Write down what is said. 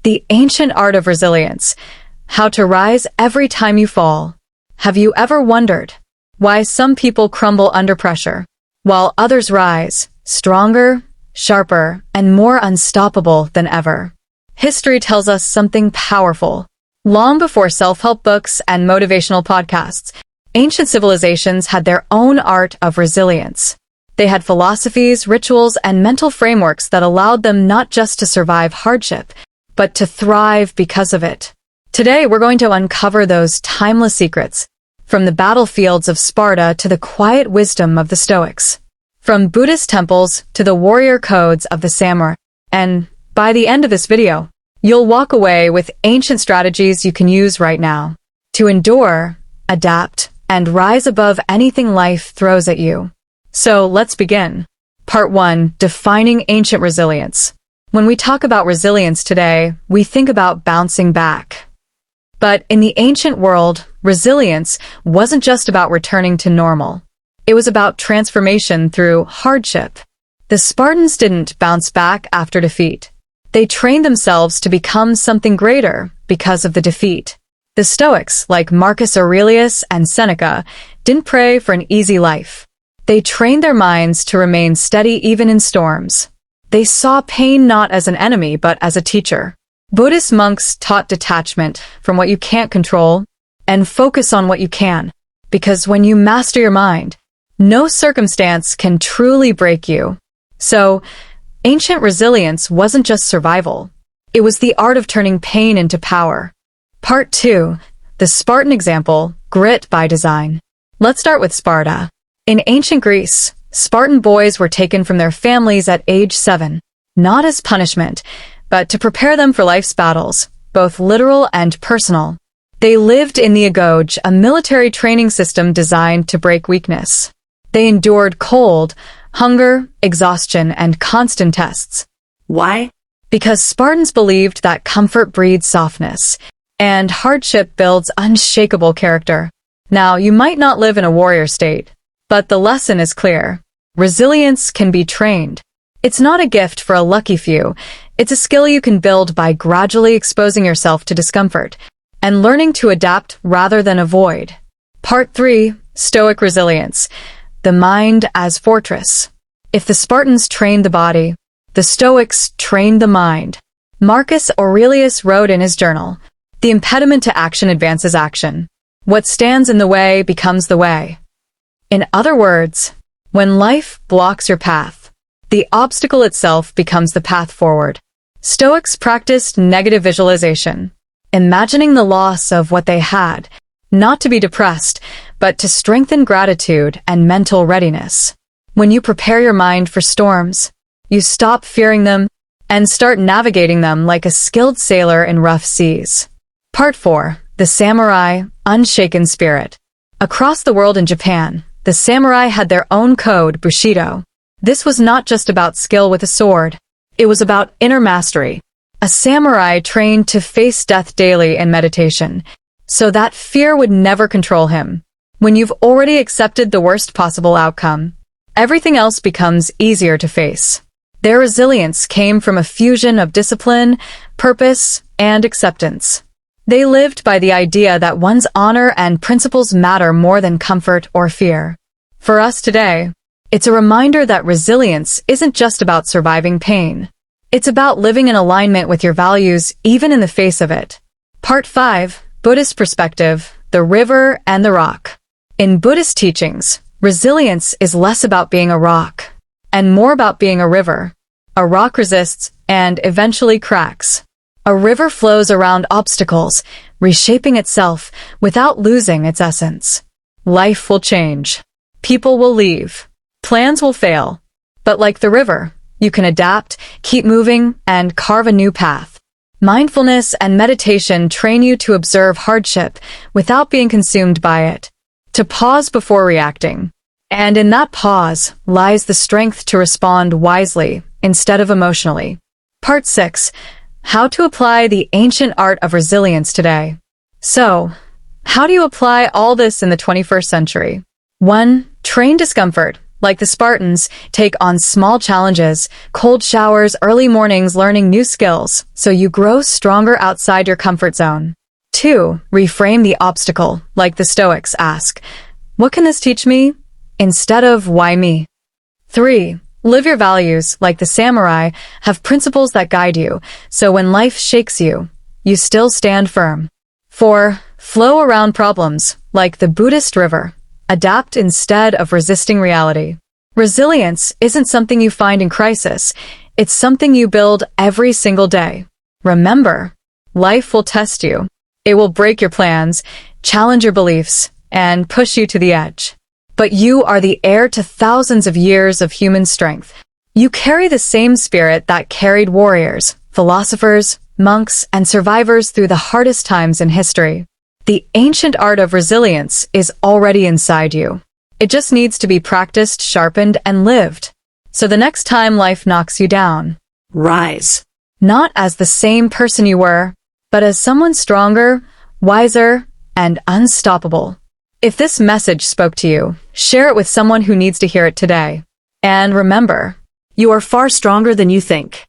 The ancient art of resilience. How to rise every time you fall. Have you ever wondered why some people crumble under pressure, while others rise, stronger, sharper, and more unstoppable than ever? History tells us something powerful. Long before self-help books and motivational podcasts, ancient civilizations had their own art of resilience. They had philosophies, rituals, and mental frameworks that allowed them not just to survive hardship, but to thrive because of it. Today, we're going to uncover those timeless secrets, from the battlefields of Sparta to the quiet wisdom of the Stoics, from Buddhist temples to the warrior codes of the samurai. And by the end of this video, you'll walk away with ancient strategies you can use right now to endure, adapt, and rise above anything life throws at you. So let's begin. Part 1. Defining ancient resilience. When we talk about resilience today, we think about bouncing back. But in the ancient world, resilience wasn't just about returning to normal. It was about transformation through hardship. The Spartans didn't bounce back after defeat. They trained themselves to become something greater because of the defeat. The Stoics, like Marcus Aurelius and Seneca, didn't pray for an easy life. They trained their minds to remain steady even in storms. They saw pain not as an enemy but as a teacher. Buddhist monks taught detachment from what you can't control and focus on what you can, because when you master your mind, no circumstance can truly break you. So, ancient resilience wasn't just survival. It was the art of turning pain into power. Part 2. The Spartan example, grit by design. Let's start with Sparta. In ancient Greece, Spartan boys were taken from their families at age 7, not as punishment, but to prepare them for life's battles, both literal and personal. They lived in the agoge, a military training system designed to break weakness. They endured cold, hunger, exhaustion, and constant tests. Why? Because Spartans believed that comfort breeds softness, and hardship builds unshakable character. Now, you might not live in a warrior state, but the lesson is clear. Resilience can be trained. It's not a gift for a lucky few. It's a skill you can build by gradually exposing yourself to discomfort and learning to adapt rather than avoid. Part 3. Stoic resilience. The mind as fortress. If the Spartans trained the body, the Stoics trained the mind. Marcus Aurelius wrote in his journal, "The impediment to action advances action. What stands in the way becomes the way." In other words, when life blocks your path, the obstacle itself becomes the path forward. Stoics practiced negative visualization, imagining the loss of what they had, not to be depressed, but to strengthen gratitude and mental readiness. When you prepare your mind for storms, you stop fearing them and start navigating them like a skilled sailor in rough seas. Part 4. The samurai, unshaken spirit. Across the world in Japan, the samurai had their own code, Bushido. This was not just about skill with a sword. It was about inner mastery. A samurai trained to face death daily in meditation, so that fear would never control him. When you've already accepted the worst possible outcome, everything else becomes easier to face. Their resilience came from a fusion of discipline, purpose, and acceptance. They lived by the idea that one's honor and principles matter more than comfort or fear. For us today, it's a reminder that resilience isn't just about surviving pain. It's about living in alignment with your values even in the face of it. Part 5. Buddhist perspective, the river and the rock. In Buddhist teachings, resilience is less about being a rock and more about being a river. A rock resists and eventually cracks. A river flows around obstacles, reshaping itself without losing its essence. Life will change. People will leave. Plans will fail. But like the river, you can adapt, keep moving, and carve a new path. Mindfulness and meditation train you to observe hardship without being consumed by it, to pause before reacting. And in that pause lies the strength to respond wisely instead of emotionally. Part 6. How to apply the ancient art of resilience today. So, how do you apply all this in the 21st century? 1. Train discomfort. like the Spartans, take on small challenges, cold showers, early mornings, learning new skills, so you grow stronger outside your comfort zone. 2. Reframe the obstacle, like the Stoics ask, "What can this teach me?" instead of "Why me?" 3. Live your values, like the samurai, have principles that guide you, so when life shakes you, you still stand firm. 4. Flow around problems, like the Buddhist river. Adapt instead of resisting reality. Resilience isn't something you find in crisis, it's something you build every single day. Remember, life will test you. It will break your plans, challenge your beliefs, and push you to the edge. But you are the heir to thousands of years of human strength. You carry the same spirit that carried warriors, philosophers, monks, and survivors through the hardest times in history. The ancient art of resilience is already inside you. It just needs to be practiced, sharpened, and lived. So the next time life knocks you down, rise. Not as the same person you were, but as someone stronger, wiser, and unstoppable. If this message spoke to you, share it with someone who needs to hear it today. And remember, you are far stronger than you think.